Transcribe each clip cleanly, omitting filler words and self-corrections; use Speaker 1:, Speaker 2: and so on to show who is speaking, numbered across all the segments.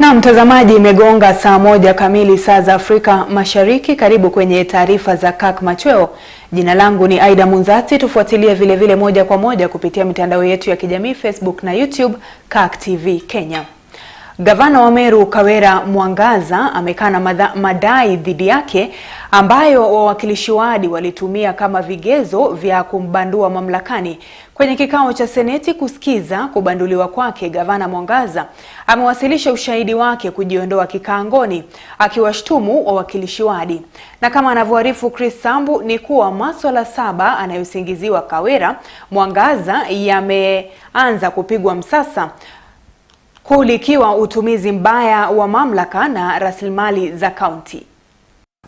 Speaker 1: Na mtazamaji, imegonga saa 1 kamili saa za Afrika Mashariki. Karibu kwenye taarifa za Kirk Machweo. Jina langu ni Aidah Munzatsi. Tufuatilie vile moja kwa moja kupitia mitandao yetu ya kijamii Facebook na YouTube Kirk TV Kenya. Gavana wa Meru Kawira Mwangaza amekana madai dhidi yake ambayo wawakilishi wadi walitumia kama vigezo vya kumbandua mamlakani. Kwenye kikao cha seneti kusikiza kubanduliwa kwake, Gavana Mwangaza amewasilisha ushahidi wake kujiondoa kikaangoni, akiwashtumu wawakilishi wadi. Na kama anavyoarifu Chris Sambu ni kuwa masuala 7 anayosingiziwa Kawira Mwangaza yameanza kupigwa msasa, kulikiwa utumizi mbaya wa mamlaka na rasilimali za kaunti.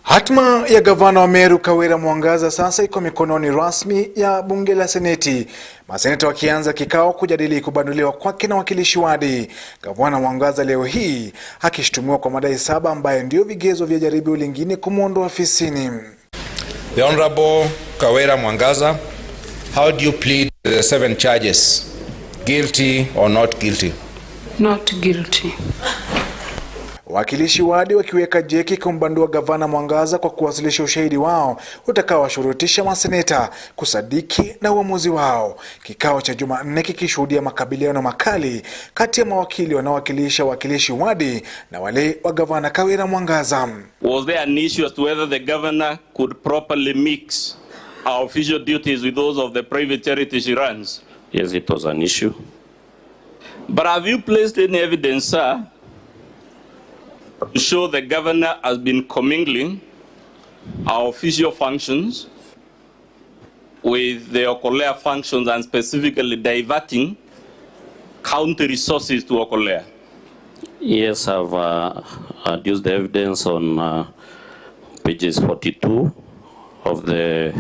Speaker 2: Hatma ya gavana wa Meru Kawira Mwangaza sasa iko mikononi rasmi ya bunge la seneti. Maseneta wakianza kikao kujadili kubanduliwa kwake na wakilishi wadi. Gavana Mwangaza leo hii akishtumiwa kwa madai 7 ambayo ndio vigezo vya jaribio lingine kumuondoa ofisini.
Speaker 3: The Honorable Kawira Mwangaza, how do you plead the 7 charges? Guilty or not guilty?
Speaker 4: Not guilty.
Speaker 2: Wakilishi wadi wakiweka jeki kumbandua gavana Mwangaza kwa kuwasilisha ushahidi wao utakaowashurutisha maseneta kusadiki na uamuzi wao. Kikao cha Jumanne kikishuhudia makabiliano makali kati ya mawakili wanaowakilisha wakilishi wadi na wale wa gavana Kawira Mwangaza.
Speaker 5: Was there an issue as to whether the governor could properly mix our official duties with those of the private charity she runs?
Speaker 6: Yes, it was an issue.
Speaker 5: But have you placed any evidence, sir, to show the governor has been commingling our official functions with the Okolea functions and specifically diverting county resources to Okolea?
Speaker 6: Yes, I've adduced the evidence on pages 42 of the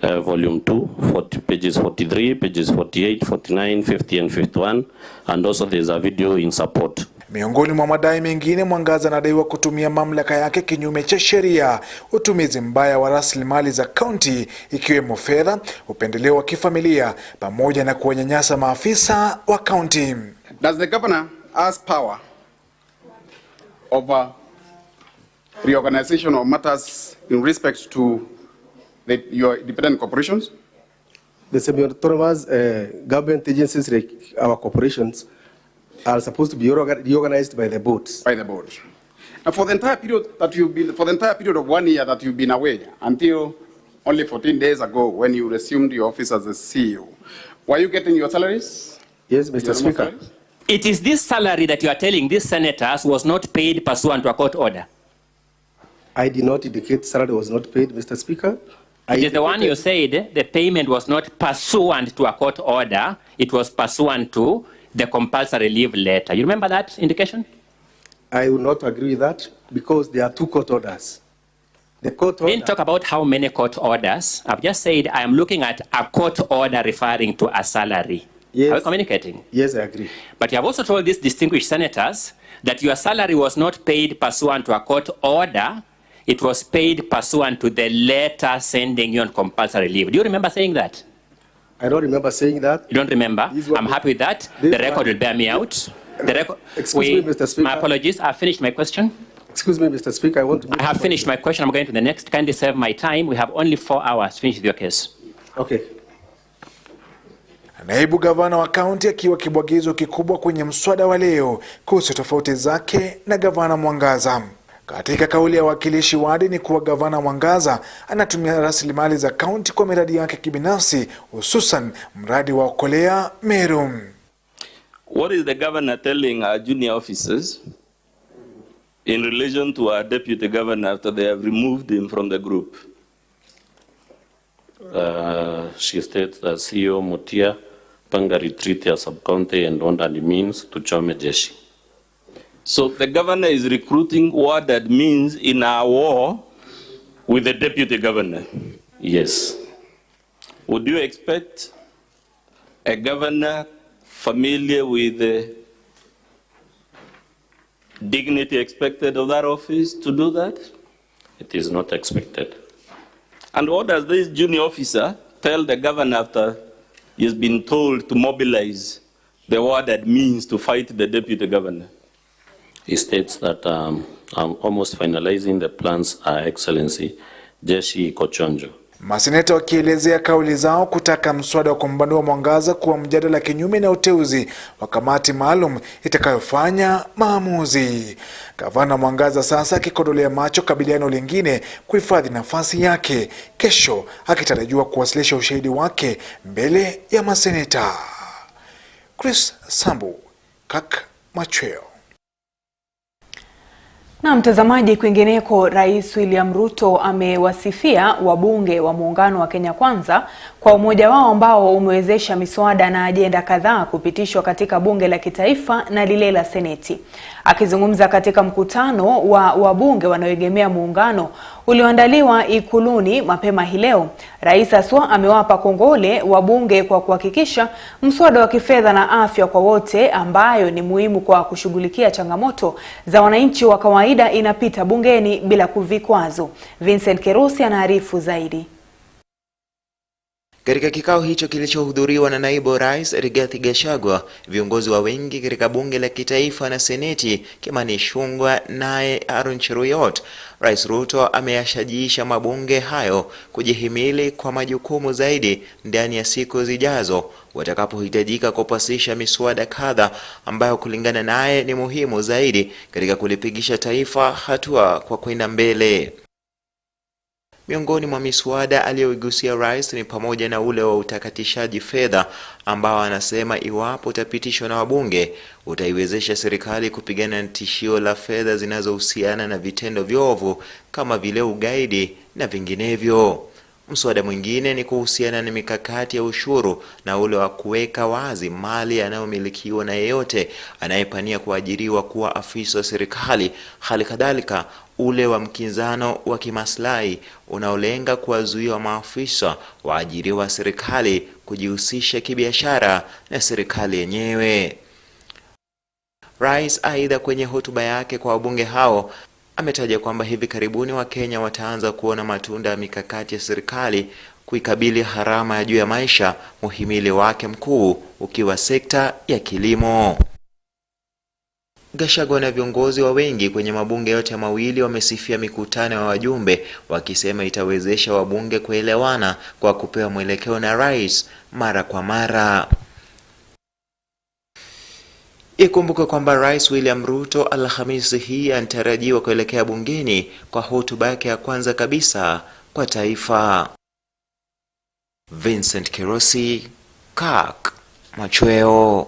Speaker 6: volume 2, pages 43, pages 48, 49, 50 and 51, and also there's a video in support.
Speaker 2: Miongoni mwa madai mengine, Mwangaza anadaiwa kutumia mamlaka yake kinyume cha sheria, utumizi mbaya wa rasilimali za kaunti ikiwemo fedha, upendeleo wa kifamilia pamoja na kuwanyanyasa maafisa wa kaunti.
Speaker 7: Does the governor has power over reorganization of matters in respect to your independent corporations?
Speaker 8: The semi-autonomous government agencies like our corporations are supposed to be reorganized by the boards.
Speaker 7: By the board. And for the entire period that you've been, for the entire period of 1 year that you've been away, until only 14 days ago when you resumed your office as a CEO, were you getting your salaries?
Speaker 8: Yes, Mr. Speaker.
Speaker 9: It is this salary that you are telling these senators was not paid pursuant to a court order.
Speaker 8: I did not indicate salary was not paid, Mr. Speaker.
Speaker 9: It is the one you said the payment was not pursuant to a court order, it was pursuant to the compulsory leave letter. You remember that indication?
Speaker 8: I will not agree with that because there are 2 court orders. The court order...
Speaker 9: I didn't talk about how many court orders. I've just said I am looking at a court order referring to a salary.
Speaker 8: Yes.
Speaker 9: Are we communicating?
Speaker 8: Yes, I agree.
Speaker 9: But you have also told these distinguished senators that your salary was not paid pursuant to a court order, it was paid pursuant to the letter sending you on compulsory leave. Do you remember saying that?
Speaker 8: I don't remember saying that.
Speaker 9: You don't remember? I'm happy with that. The record will bear me out. The record.
Speaker 8: Excuse me, Mr. Speaker.
Speaker 9: My apologies. I've finished my question.
Speaker 8: Excuse me, Mr. Speaker.
Speaker 9: I have finished my question. I'm going to the next. Kindly serve my time. We have only 4 hours to finish with your case.
Speaker 8: Okay.
Speaker 2: Naibu gavana wa kaunti akiwa kibwagizo kikubwa kwenye mswada wa leo kuhusu tofauti zake na gavana Mwangaza. Katika kauli ya wakilishi wadi ni kuwa gavana Mwangaza anatumia rasilimali za kaunti kwa miradi yake kibinafsi, hususan mradi wa Okolea Meru.
Speaker 5: What is the governor telling our junior officers in relation to our deputy governor after they have removed him from the group?
Speaker 6: She states that CEO Mutia Panga retreat ya sub-county and ordered means to chome jeshi.
Speaker 5: So the governor is recruiting what that means in our war with the deputy governor?
Speaker 6: Yes.
Speaker 5: Would you expect a governor familiar with the dignity expected of that office to do that?
Speaker 6: It is not expected.
Speaker 5: And what does this junior officer tell the governor after he's been told to mobilize the word that means to fight the deputy governor?
Speaker 6: He states that I'm almost finalizing the plans, Excellency. Jeshi iko chonjo.
Speaker 2: Maseneta wakielezea kauli zao kutaka mswada wa kumbandua Mwangaza kuwa mjadala kinyume na uteuzi wa kamati maalum itakayofanya maamuzi. Gavana Mwangaza sasa akikodolea macho kabiliano lingine kuhifadhi nafasi yake, kesho akitarajiwa kuwasilisha ushahidi wake mbele ya maseneta. Chris Sambu, Kirk Machweo.
Speaker 1: Na mtazamaji, kwingineko, Rais William Ruto amewasifia wabunge wa muungano wa Kenya Kwanza kwa umoja wao ambao umewezesha miswada na ajenda kadhaa kupitishwa katika bunge la kitaifa na lile la seneti. Akizungumza katika mkutano wa wabunge wanaoegemea muungano ulioandaliwa Ikuluni mapema hii leo, Rais Aswa amewapa kongole wabunge kwa kuhakikisha mswada wa kifedha na afya kwa wote, ambayo ni muhimu kwa kushughulikia changamoto za wananchi wa kawaida, inapita bungeni bila kuvikwazo. Vincent Kerusi anaarifu zaidi.
Speaker 10: Katika kikao hicho kilichohudhuriwa na naibu rais Rigathi Gachagua, viongozi wa wengi katika bunge la kitaifa na seneti Kimani Ichung'wah naye Aaron Cheruiyot, Rais Ruto ameyashajiisha mabunge hayo kujihimili kwa majukumu zaidi ndani ya siku zijazo watakapohitajika kupasisha miswada kadha ambayo kulingana naye ni muhimu zaidi katika kulipigisha taifa hatua kwa kwenda mbele. Miongoni mwa miswada aliyoigusia rais ni pamoja na ule wa utakatishaji fedha ambao anasema iwapo utapitishwa na wabunge utaiwezesha serikali kupigana na tishio la fedha zinazohusiana na vitendo viovu kama vile ugaidi na vinginevyo. Mswada mwingine ni kuhusiana na mikakati ya ushuru na ule wa kuweka wazi mali yanayomilikiwa na yeyote anayepania kuajiriwa kuwa afisa wa serikali. Hali kadhalika ule wa mkinzano wa kimaslahi unaolenga kuwazuia maafisa waajiriwa wa serikali kujihusisha kibiashara na serikali yenyewe. Rais aidha kwenye hotuba yake kwa wabunge hao ametaja kwamba hivi karibuni Wakenya wataanza kuona matunda ya mikakati ya serikali kuikabili harama ya juu ya maisha, muhimili wake mkuu ukiwa sekta ya kilimo. Gachagua na viongozi wa wengi kwenye mabunge yote mawili wamesifia mikutano ya wajumbe, wakisema itawezesha wabunge kuelewana kwa kupewa mwelekeo na rais mara kwa mara. Ikumbuke kwamba Rais William Ruto Alhamisi hii anatarajiwa kuelekea bungeni kwa hotuba yake ya kwanza kabisa kwa taifa. Vincent Kerusi, Kirk Machweo.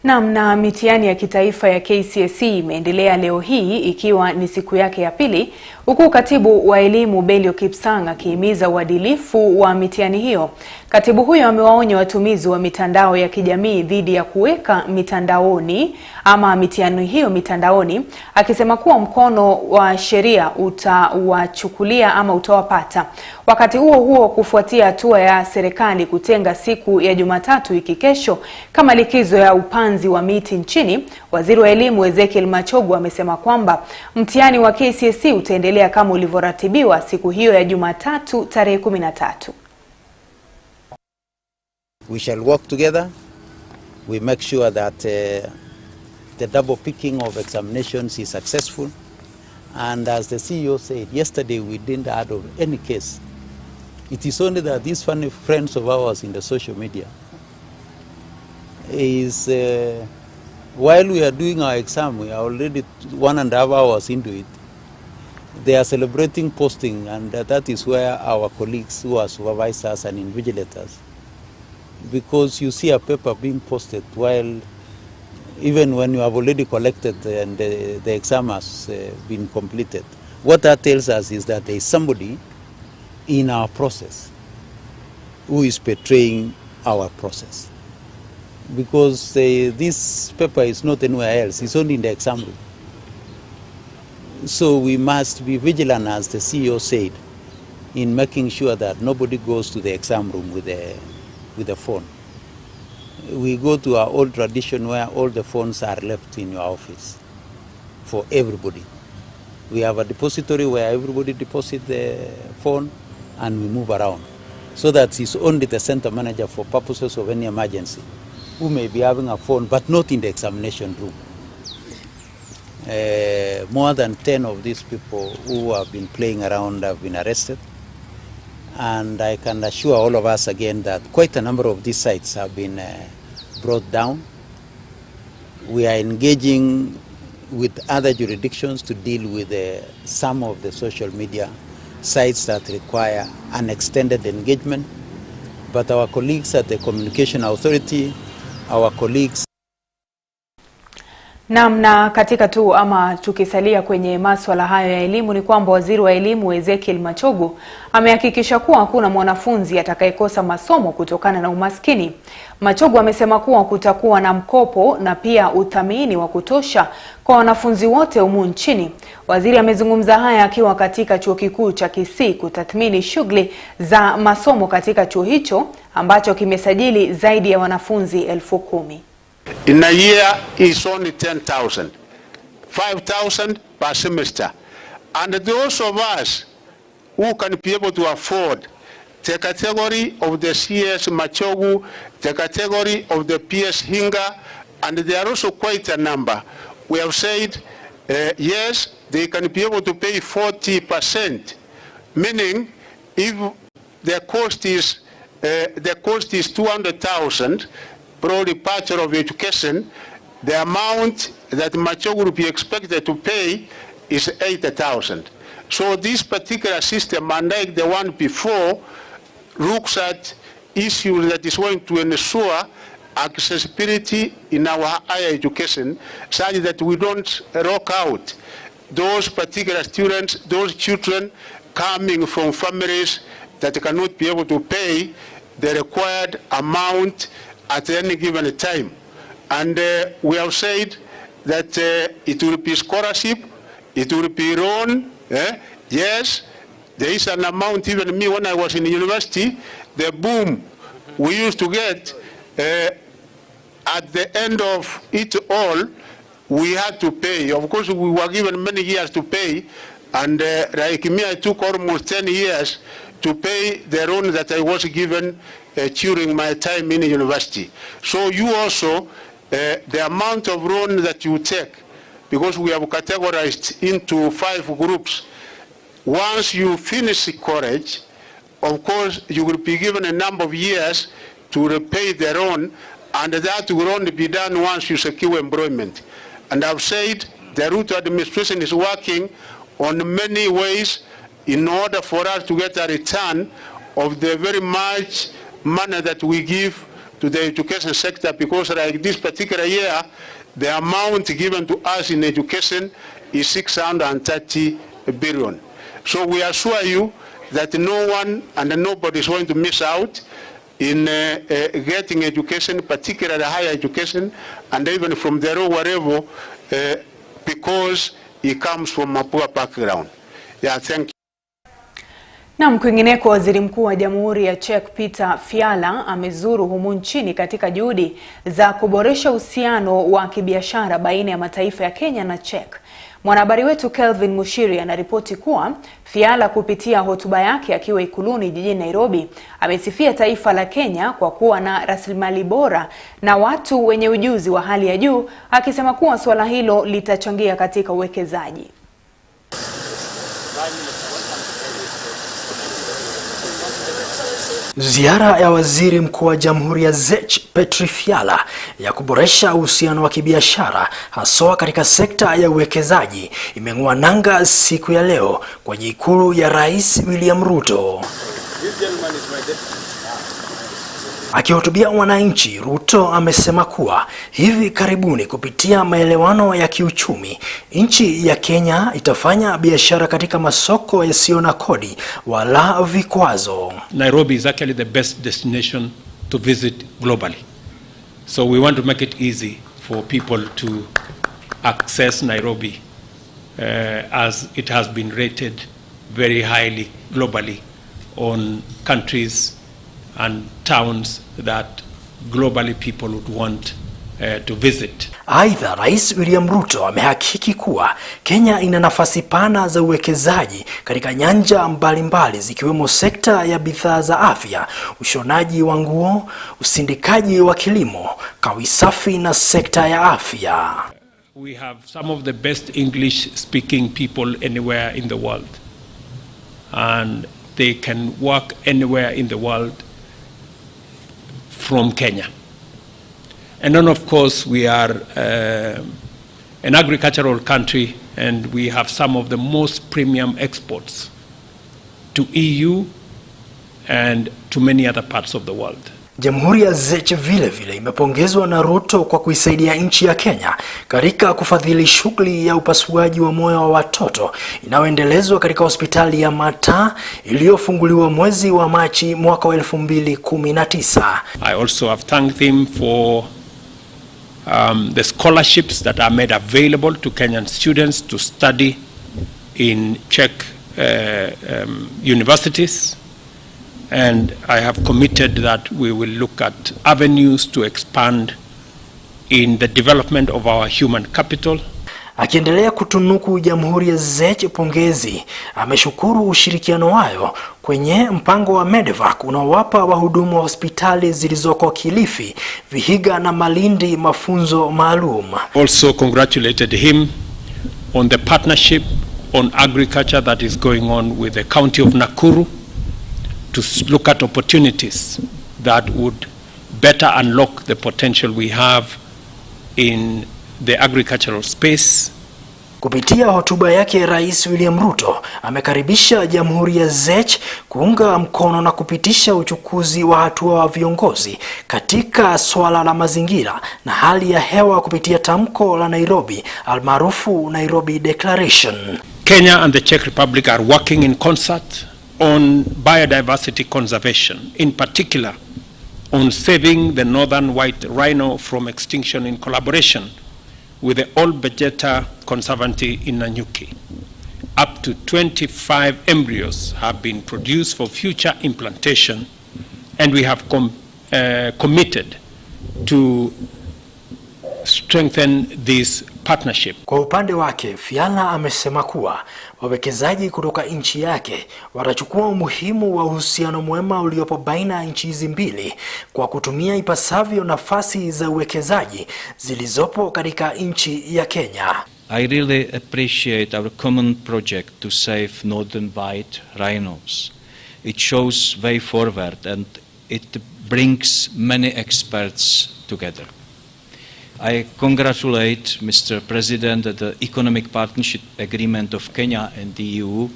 Speaker 1: Na mitihani ya kitaifa ya KCSE imeendelea leo hii ikiwa ni siku yake ya pili, huku katibu wa elimu Belio Kipsang akihimiza uadilifu wa mitihani hiyo. Katibu huyo amewaonya watumizi wa mitandao ya kijamii dhidi ya kuweka mitandaoni ama mitihani hiyo mitandaoni, akisema kuwa mkono wa sheria utawachukulia ama utawapata. Wakati huo huo, kufuatia hatua ya serikali kutenga siku ya Jumatatu wiki kesho kama likizo ya upanzi wa miti nchini, waziri wa elimu Ezekiel Machogu amesema kwamba mtihani wa KCSE utaendelea kama ulivyoratibiwa siku hiyo ya Jumatatu tarehe 13.
Speaker 11: We shall work together. We make sure that the double picking of examinations is successful. And as the CEO said, yesterday we didn't add of any case. It is only that these funny friends of ours in the social media is, while we are doing our exam, we are already 1.5 hours into it. They are celebrating posting, and that is where our colleagues who are supervisors and invigilators, because you see a paper being posted while even when you have already collected and the exam has been completed. What that tells us is that there is somebody in our process who is betraying our process, because this paper is not anywhere else, it's only in the exam room. So we must be vigilant, as the CEO said, in making sure that nobody goes to the exam room with a phone. We go to our old tradition where all the phones are left in your office for everybody. We have a depository where everybody deposits the phone and we move around, so that it's only the center manager for purposes of any emergency who may be having a phone, but not in the examination room. More than 10 of these people who have been playing around have been arrested. And I can assure all of us again that quite a number of these sites have been brought down. We are engaging with other jurisdictions to deal with some of the social media sites that require an extended engagement. But our colleagues at the Communication Authority, our colleagues.
Speaker 1: Na katika tu ama tukisalia kwenye masuala hayo ya elimu ni kwamba waziri wa elimu Ezekiel Machogu amehakikisha kuwa hakuna mwanafunzi atakayekosa masomo kutokana na umaskini. Machogu amesema kuwa kutakuwa na mkopo na pia uthamini wa kutosha kwa wanafunzi wote humu nchini. Waziri amezungumza haya akiwa katika chuo kikuu cha Kisii kutathmini shughuli za masomo katika chuo hicho ambacho kimesajili zaidi ya wanafunzi 10,000.
Speaker 12: In a year is only 10,000, 5,000 per semester. And those of us who can be able to afford the category of the CS Machogu, the category of the PS Hinga, and there are also quite a number. We have said, yes, they can be able to pay 40%, meaning if the cost is 200,000, probably Bachelor of Education, the amount that Machogu will be expected to pay is 80,000. So this particular system, unlike the one before, looks at issues that is going to ensure accessibility in our higher education, such that we don't rock out those particular students, those children coming from families that cannot be able to pay the required amount at any given time. And we have said that it will be scholarship, it will be loan. Yes, there is an amount, even me when I was in university, the boom we used to get, at the end of it all, we had to pay. Of course, we were given many years to pay, and like me, I took almost 10 years to pay the loan that I was given during my time in university. So you also, the amount of loan that you take, because we have categorized into 5 groups, once you finish college, of course, you will be given a number of years to repay the loan, and that will only be done once you secure employment. And I've said the route administration is working on many ways in order for us to get a return of the very much money that we give to the education sector, because like this particular year, the amount given to us in education is 630 billion. So we assure you that no one and nobody is going to miss out in getting education, particularly higher education, and even from the lower level, because it comes from a poor background. Yeah, thank you.
Speaker 1: Na kwingineko, waziri mkuu wa Jamhuri ya Czech Peter Fiala amezuru humu nchini katika juhudi za kuboresha uhusiano wa kibiashara baina ya mataifa ya Kenya na Czech. Mwanahabari wetu Kelvin Mushiri anaripoti kuwa Fiala kupitia hotuba yake akiwa Ikuluni jijini Nairobi amesifia taifa la Kenya kwa kuwa na rasilimali bora na watu wenye ujuzi wa hali ya juu, akisema kuwa swala hilo litachangia katika uwekezaji.
Speaker 13: Ziara ya waziri mkuu wa Jamhuri ya Czech Petr Fiala ya kuboresha uhusiano wa kibiashara haswa katika sekta ya uwekezaji imeng'oa nanga siku ya leo kwenye ikulu ya Rais William Ruto. Akihutubia wananchi, Ruto amesema kuwa hivi karibuni kupitia maelewano ya kiuchumi, nchi ya Kenya itafanya biashara katika masoko yasiyo na kodi wala vikwazo.
Speaker 14: Nairobi is actually the best destination to visit globally. So we want to make it easy for people to access Nairobi as it has been rated very highly globally on countries and towns that globally people would want to visit.
Speaker 13: Aidha, Rais William Ruto amehakiki kuwa Kenya ina nafasi pana za uwekezaji katika nyanja mbalimbali zikiwemo sekta ya bidhaa za afya, ushonaji wa nguo, usindikaji wa kilimo, kawi safi na sekta ya afya.
Speaker 14: We have some of the best English speaking people anywhere in the world, and they can work anywhere in the world from Kenya. And then, of course, we are an agricultural country, and we have some of the most premium exports to EU and to many other parts of the world.
Speaker 13: Jamhuri ya Czech vile vile imepongezwa na Ruto kwa kuisaidia nchi ya Kenya katika kufadhili shughuli ya upasuaji wa moyo wa watoto inayoendelezwa katika hospitali ya Mata iliyofunguliwa mwezi wa Machi mwaka wa 2019.
Speaker 14: I also have thanked him for the scholarships that are made available to Kenyan students to study in Czech universities. And I have committed that we will look at avenues to expand in the development of our human capital.
Speaker 13: Akiendelea kutunuku Jamhuri ya Czech pongezi, ameshukuru ushirikiano wao kwenye mpango wa Medevac unaowapa wahudumu wa hospitali zilizoko Kilifi, Vihiga na Malindi mafunzo maalum.
Speaker 14: Also congratulated him on the partnership on agriculture that is going on with the county of Nakuru to look at opportunities that would better unlock the potential we have in the agricultural space.
Speaker 13: Kupitia hotuba yake, Rais William Ruto amekaribisha Jamhuri ya Czech kuunga mkono na kupitisha uchukuzi wa hatua wa viongozi katika swala la mazingira na hali ya hewa kupitia tamko la Nairobi almaarufu Nairobi Declaration.
Speaker 14: Kenya and the Czech Republic are working in concert on biodiversity conservation, in particular on saving the northern white rhino from extinction in collaboration with the Old Vegeta Conservancy in Nanyuki. Up to 25 embryos have been produced for future implantation, and we have committed to strengthen this partnership.
Speaker 13: Kwa upande wake, Fiala amesema kuwa wawekezaji kutoka nchi yake watachukua umuhimu wa uhusiano mwema uliopo baina ya nchi hizi mbili kwa kutumia ipasavyo nafasi za uwekezaji zilizopo katika nchi ya Kenya.
Speaker 15: I really appreciate our common project to save northern white rhinos. It shows way forward and it brings many experts together. I congratulate Mr. President that the Economic Partnership Agreement of Kenya and the EU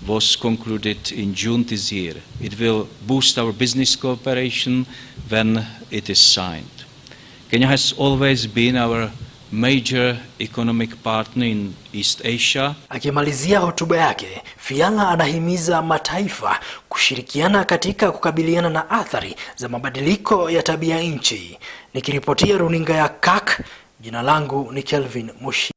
Speaker 15: was concluded in June this year. It will boost our business cooperation when it is signed. Kenya has always been our major economic partner in East Asia.
Speaker 13: Akimalizia hotuba yake, Fiala anahimiza mataifa kushirikiana katika kukabiliana na athari za mabadiliko ya tabia nchi. Nikiripotia runinga ya KAK, jina langu ni Kelvin Mushi.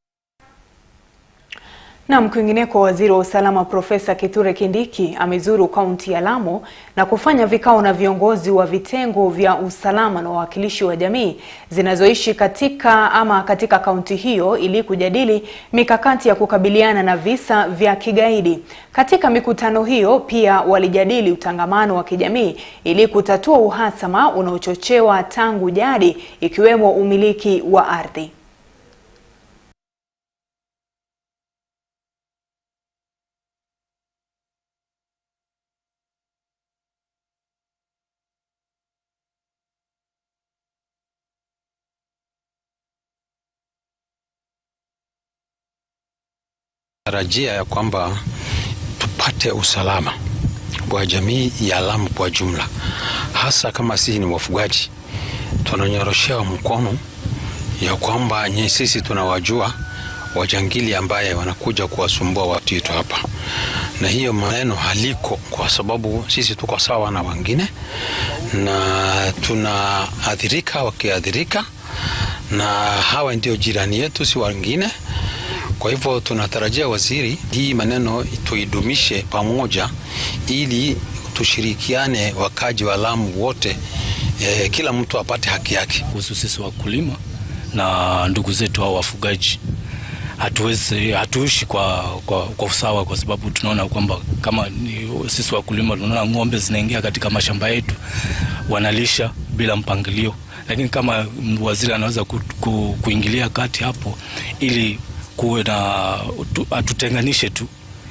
Speaker 1: Na kwingineko, waziri wa usalama Profesa Kithure Kindiki amezuru kaunti ya Lamu na kufanya vikao na viongozi wa vitengo vya usalama na wawakilishi wa jamii zinazoishi katika kaunti hiyo ili kujadili mikakati ya kukabiliana na visa vya kigaidi. Katika mikutano hiyo pia walijadili utangamano wa kijamii ili kutatua uhasama unaochochewa tangu jadi, ikiwemo umiliki wa ardhi.
Speaker 16: Tarajia ya kwamba tupate usalama wa jamii ya Lamu kwa jumla, hasa kama sisi ni wafugaji. Tunanyoroshea mkono ya kwamba sisi tunawajua wajangili ambaye wanakuja kuwasumbua watu wetu hapa, na hiyo maneno haliko kwa sababu sisi tuko sawa na wengine na tunaathirika wakiathirika, na hawa ndio jirani yetu, si wengine. Kwa hivyo tunatarajia waziri hii maneno tuidumishe pamoja ili tushirikiane wakaji wa Lamu wote, kila mtu apate haki yake.
Speaker 17: Kuhusu sisi wakulima, na ndugu zetu hao wafugaji. Hatuishi kwa usawa, kwa sababu tunaona kwamba kama sisi wakulima tunaona ng'ombe zinaingia katika mashamba yetu wanalisha bila mpangilio, lakini kama waziri anaweza kuingilia kati hapo ili kuwe na atutenganishe tu,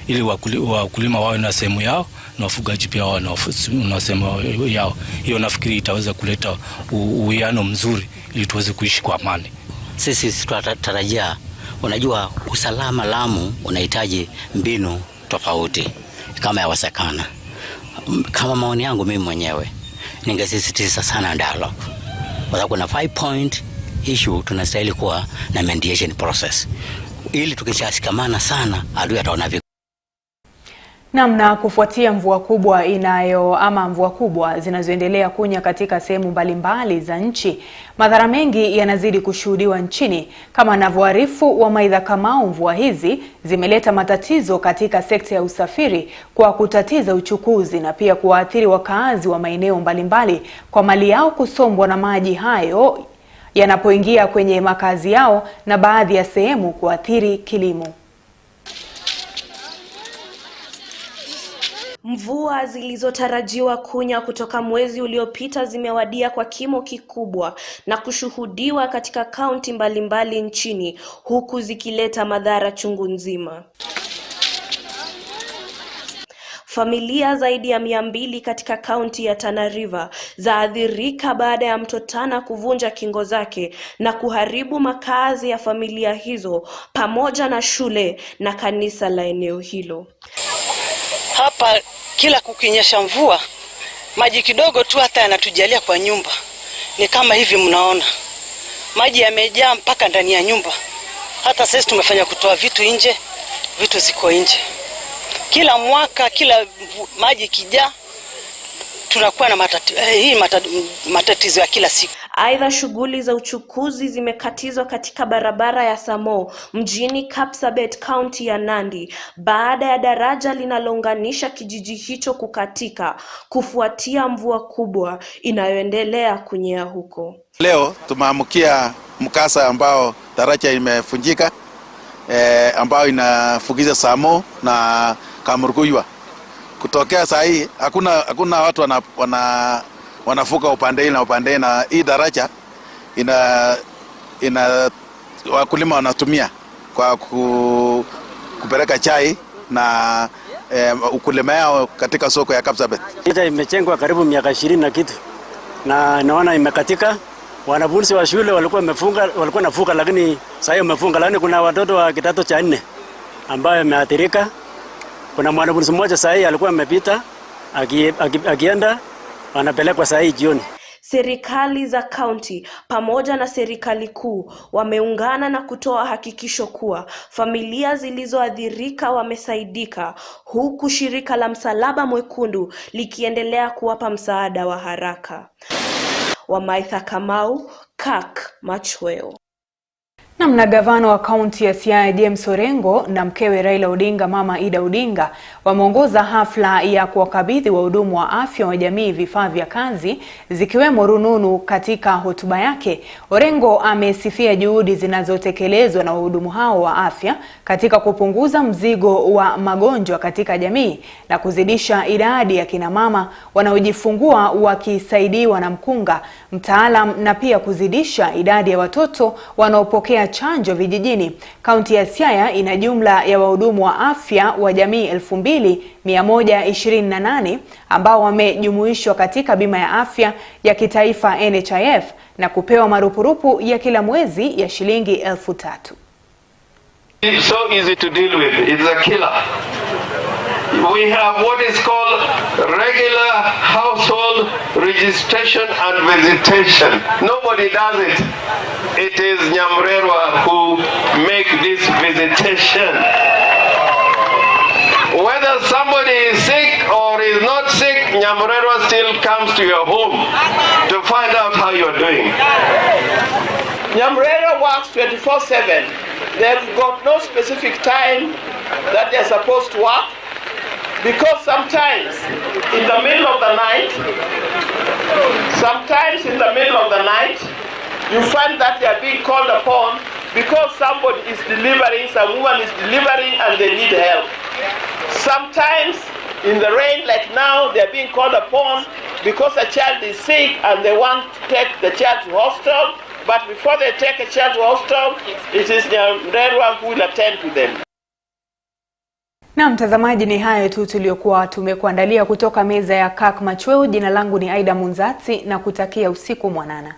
Speaker 17: ili wakulima wawe na sehemu yao na wafugaji pia wawe na sehemu yao. Hiyo nafikiri itaweza kuleta uwiano mzuri ili tuweze kuishi kwa amani.
Speaker 18: Sisi tunatarajia, unajua usalama Lamu unahitaji mbinu tofauti kama yawezekana. Kama maoni yangu mimi mwenyewe, ningesisitiza sana dialogue. Kwa sababu kuna 5-point issue, tunastahili kuwa na mediation process. Ili tukishasikamana sana, adui ataona vipi.
Speaker 1: Namna kufuatia mvua kubwa zinazoendelea kunya katika sehemu mbalimbali za nchi, madhara mengi yanazidi kushuhudiwa nchini. Kama anavyoarifu wa Aidah Kamau, mvua hizi zimeleta matatizo katika sekta ya usafiri kwa kutatiza uchukuzi na pia kuwaathiri wakaazi wa maeneo mbalimbali kwa mali yao kusombwa na maji hayo yanapoingia kwenye makazi yao na baadhi ya sehemu kuathiri kilimo.
Speaker 19: Mvua zilizotarajiwa kunya kutoka mwezi uliopita zimewadia kwa kimo kikubwa na kushuhudiwa katika kaunti mbalimbali nchini, huku zikileta madhara chungu nzima. Familia zaidi ya 200 katika kaunti ya Tana River zaathirika baada ya mto Tana kuvunja kingo zake na kuharibu makazi ya familia hizo pamoja na shule na kanisa la eneo hilo.
Speaker 20: Hapa kila kukinyesha mvua, maji kidogo tu hata yanatujalia kwa nyumba. Ni kama hivi mnaona. Maji yamejaa mpaka ndani ya nyumba. Hata sisi tumefanya kutoa vitu nje, vitu ziko nje. Kila mwaka, kila maji kijaa, tunakuwa na matatizo ya kila siku.
Speaker 19: Aidha, shughuli za uchukuzi zimekatizwa katika barabara ya Samo mjini Kapsabet, kaunti ya Nandi, baada ya daraja linalounganisha kijiji hicho kukatika kufuatia mvua kubwa inayoendelea kunyea huko.
Speaker 21: Leo tumeamkia mkasa ambao daraja imefunjika, ambao inafukiza Samo na Kamuruguywa. Kutokea saa hii hakuna watu wanafuka upande na upande, na hii daraja ina wakulima wanatumia kwa kupeleka chai na ukulima yao katika soko ya Kapsabet.
Speaker 22: Daraja imechengwa karibu miaka 20 na kitu, na naona imekatika. Wanafunzi wa shule walikuwa nafuka, lakini sasa wamefunga. Lakini kuna watoto wa kidato cha 4 ambao wameathirika. Kuna mwanafunzi mmoja sasa alikuwa amepita akienda, wanapelekwa sasa jioni.
Speaker 19: Serikali za kaunti pamoja na serikali kuu wameungana na kutoa hakikisho kuwa familia zilizoathirika wamesaidika, huku shirika la Msalaba Mwekundu likiendelea kuwapa msaada wa haraka. Wa Aidah Kamau, Kirk Machweo.
Speaker 1: Namna gavana wa kaunti ya Siaya James Orengo na mkewe Raila Odinga, mama Aidah Odinga, wameongoza hafla ya kuwakabidhi wahudumu wa afya wa jamii vifaa vya kazi zikiwemo rununu. Katika hotuba yake, Orengo amesifia juhudi zinazotekelezwa na wahudumu hao wa afya katika kupunguza mzigo wa magonjwa katika jamii na kuzidisha idadi ya kina mama wanaojifungua wakisaidiwa na mkunga, mtaalam, na pia kuzidisha idadi ya watoto wanaopokea chanjo vijijini. Kaunti ya Siaya ina jumla ya wahudumu wa afya wa jamii 2128 ambao wamejumuishwa katika bima ya afya ya kitaifa NHIF na kupewa marupurupu ya kila mwezi ya shilingi 3,000.
Speaker 23: It's so easy to deal with. It's a killer. We have what is called regular household registration and visitation. Nobody does it. It is Nyamrerwa who make this visitation. Whether somebody is sick or is not sick, Nyamrerwa still comes to your home to find out how you're doing.
Speaker 24: Nyamrerwa works 24/7. They've got no specific time that they're supposed to work, because sometimes in the middle of the night, you find that they are being called upon because somebody is delivering, some woman is delivering and they need help. Sometimes in the rain, like now, they are being called upon because a child is sick and they want to take the child to hospital. But before they take a child to hospital, it is their one who will attend to them.
Speaker 1: Na mtazamaji, ni hayo tu tuliokuwa tumekuandalia kutoka meza ya Kirk Machweo. Jina langu ni Aidah Munzatsi na kutakia usiku mwanana.